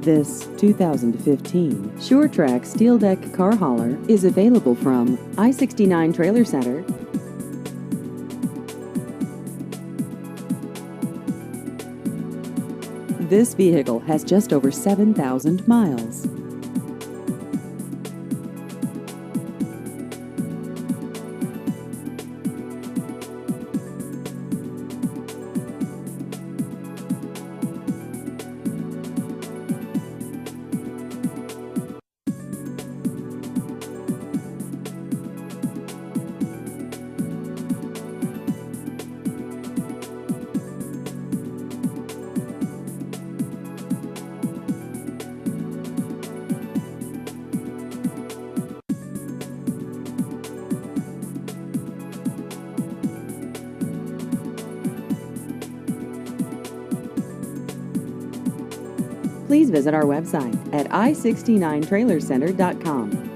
This 2015 Sure-Trac steel deck car hauler is available from I-69 Trailer Center. This vehicle has just over 7,000 miles. Please visit our website at i69trailercenter.com.